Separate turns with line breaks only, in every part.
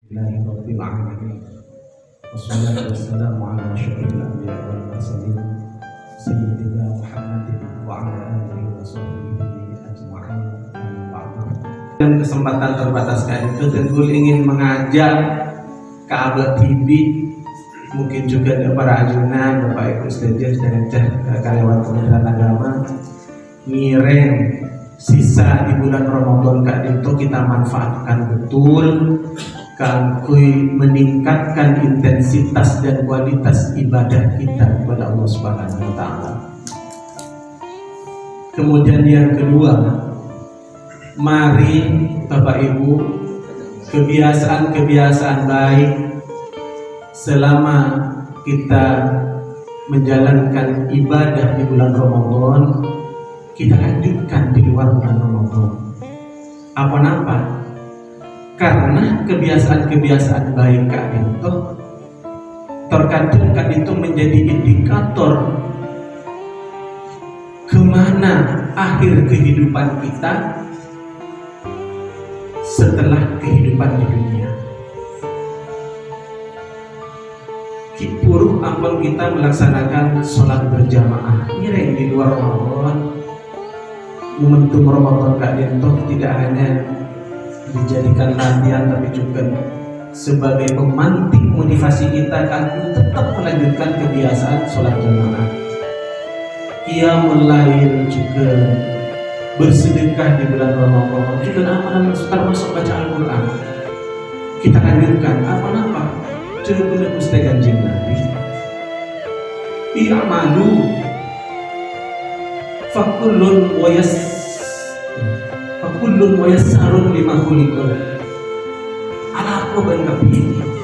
Rabbil alamin. Wassalatu wassalamu ala asyrofil anbiya wal mursalin sayyidina Muhammadin wa ala alihi wa sahbihi ajma'in. Dalam kesempatan terbatas kali itu tentu ingin mengajak Ka'bah TV, mungkin juga para ajunan, Bapak Ibu Ustadzah dan karyawan Kementerian Agama, ngiring sisa di bulan Ramadan Kak itu kita manfaatkan betul kangkui meningkatkan intensitas dan kualitas ibadah kita kepada Allah Subhanahu wa taala. Kemudian yang kedua, mari Bapak Ibu, kebiasaan-kebiasaan baik selama kita menjalankan ibadah di bulan Ramadan kita lanjutkan di luar bulan Ramadan. Apa-apa? Karena kebiasaan-kebiasaan baik Kak itu terkadang Kak itu menjadi indikator kemana akhir kehidupan kita setelah kehidupan di dunia. Kipuruh ampun kita melaksanakan sholat berjamaah ngiring di luar Ramadan. Momentum Ramadan Kak itu tidak hanya dijadikan latihan tapi juga sebagai pemantik motivasi kita akan tetap melanjutkan kebiasaan sholat jamaah. Qiyamul lail juga bersedekah di bulan Ramadan juga amalan termasuk baca Al-Quran. Kita lanjutkan apa-apa coba Ustaz Kanjeng Nabi i'malu fakullun wayassarun lima khuliqun ala aku bangkapi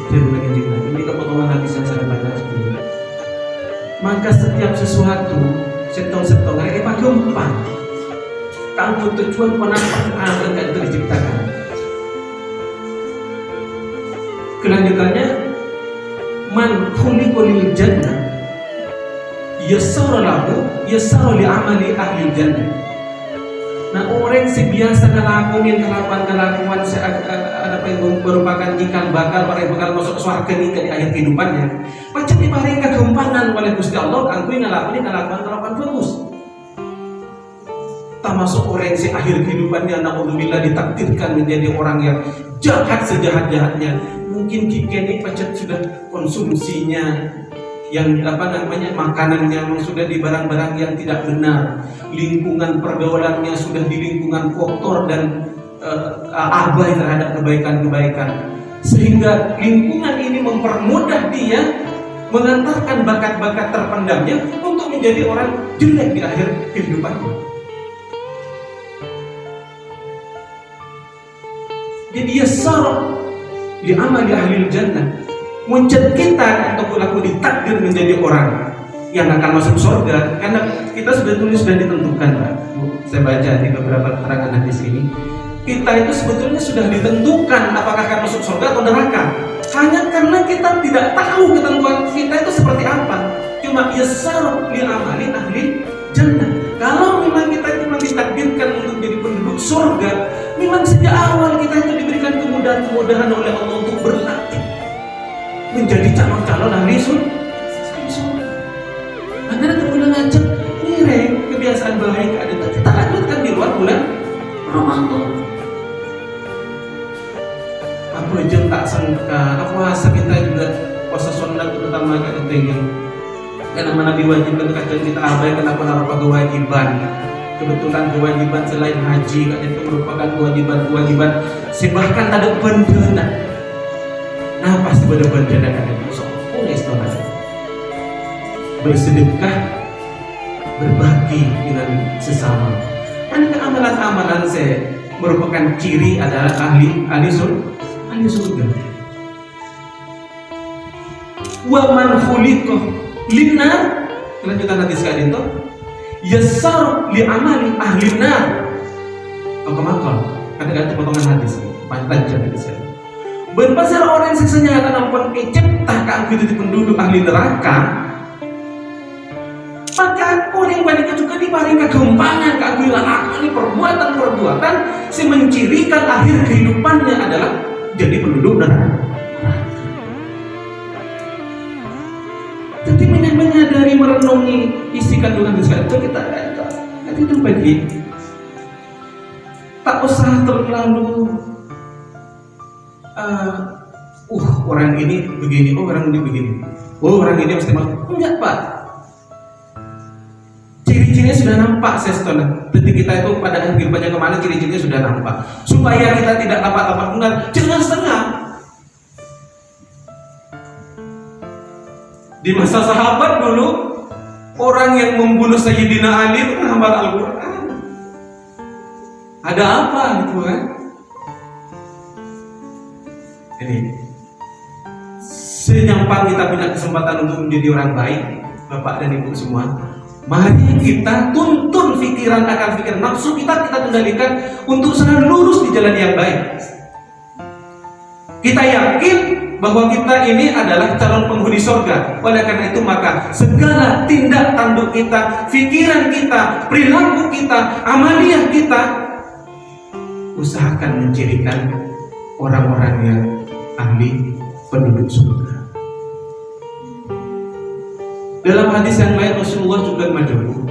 dari Kanjeng Nabi. Ini kepotongan hadis yang saya baca sebelumnya. Maka setiap sesuatu setong-setong pakai umpan kamu tujuan penampakan akan itu diciptakan. Kelanjutannya man khuliqul jannah yassara lahu yassara li amali ahli jannah. Nah, orang sebiasa ngelakuin kelakuan yang merupakan cikal bakal para bakal masuk surga di akhir kehidupannya. Macam diparing kegempanan oleh Gusti Allah kanggo ngelakuin kelakuan bagus. Termasuk orang yang akhir kehidupannya naudzubillah ditakdirkan menjadi orang yang jahat sejahat-jahatnya. Mungkin kini pacet sudah konsumsinya yang makanannya sudah di barang-barang yang tidak benar, lingkungan pergaulannya sudah di lingkungan kotor dan abai terhadap kebaikan-kebaikan, sehingga lingkungan ini mempermudah dia mengantarkan bakat-bakat terpendamnya untuk menjadi orang jelek di akhir kehidupannya. Jadi yasar di amali ahli jannah, muncul kita untuk berlaku ditakdir menjadi orang yang akan masuk surga, karena kita sudah tulis dan ditentukan, Pak. Saya baca di beberapa keterangan hadis ini, kita itu sebetulnya sudah ditentukan apakah akan masuk surga atau neraka. Hanya karena kita tidak tahu ketentuan kita itu seperti apa. Cuma yasar li amali ahli jannah. Kalau memang kita memang ditakdirkan untuk jadi penduduk surga, memang sejak awal kita itu diberikan kemudahan-kemudahan oleh Allah untuk berlatih menjadi calon-calon ahli surga. Anda terguna ngajak nireng kebiasaan baik ada kita lanjutkan di luar bulan Ramadan. Aku aja tak sangka, aku rasa kita juga puasa sunnah terutama kan pengen. Karena mana diwajibkan kadang kita abaikan apa kewajiban. Kebetulan kewajiban selain haji kan itu merupakan kewajiban bahkan ada bendana. Nah pasti benda-benda kan itu sopun istilahnya. Bersedekah, berbagi dengan sesama. Dan amalan-amalan saya merupakan ciri adalah ahli surga. Wa man khuliqa linnar, kelanjutan hadis kali itu yassar li amali ahli nar. Makam ada potongan hadis panjang hadis saya. Berpasar orang yang senyata nampak cipta kang itu penduduk ahli neraka, maka orang banyak juga diparing kegempangan kang lakoni perbuatan-perbuatan yang mencirikan akhir kehidupannya adalah jadi penduduk neraka. itu bagi tak usah terlalu orang ini begini, orang ini begini, orang ini mesti masuk. Enggak Pak, ciri-cirinya sudah nampak. Detik kita itu pada akhir kehidupannya kemarin ciri-cirinya sudah nampak. Supaya kita tidak dapat benar, jangan setengah. Di masa sahabat dulu, orang yang membunuh Sayyidina Ali itu kan hafal Al-Quran. Ada apa gitu kan? Ini senyampang kita punya kesempatan untuk menjadi orang baik, Bapak dan Ibu semua, mari kita tuntun pikiran akan pikiran nafsu kita kendalikan untuk selalu lurus di jalan yang baik. Kita yakin bahwa kita ini adalah calon penghuni surga. Oleh karena itu maka segala tindak tanduk kita, pikiran kita, perilaku kita, amaliyah kita, usahakan menjadikan orang-orang yang ahli penduduk surga. Dalam hadis yang lain Rasulullah juga menyebut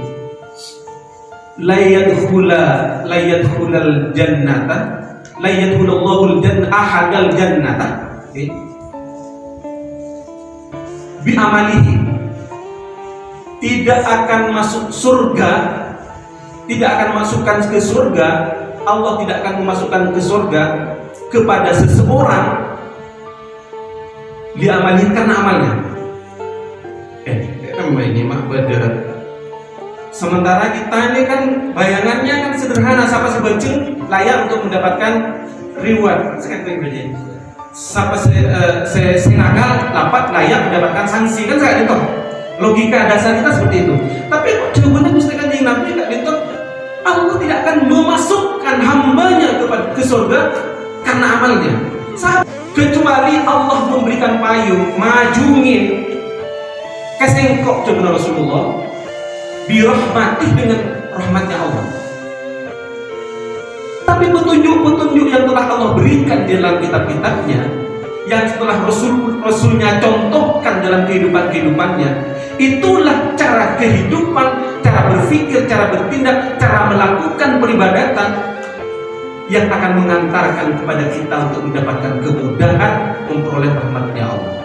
la yadkhulul jannata la yadkhulullahul jannata ahadal jannata bi amalihi, tidak akan masuk surga, tidak akan masukkan ke surga, Allah tidak akan memasukkan ke surga kepada seseorang diamali karena amalnya. Ini mah bener. Sementara kita ini kan bayangannya kan sederhana, siapa sebecil layak untuk mendapatkan reward. Siapa senakal dapat layak mendapatkan sanksi, kan saya itu. Logika dasar kita seperti itu. Tapi kok jawabannya mesti kan yang Nabi tidak itu, Allah tidak akan memasukkan hambanya ke surga karena amalnya. Kecuali Allah memberikan payung, majungin, kesengkok kepada Rasulullah, birahmatih dengan rahmatnya Allah. Tapi petunjuk-petunjuk yang telah Allah berikan di dalam kitab-kitabnya, yang setelah Rasulnya contohkan dalam kehidupannya, itulah cara kehidupan, cara berpikir, cara bertindak, cara melakukan peribadatan yang akan mengantarkan kepada kita untuk mendapatkan kemudahan memperoleh rahmatnya Allah.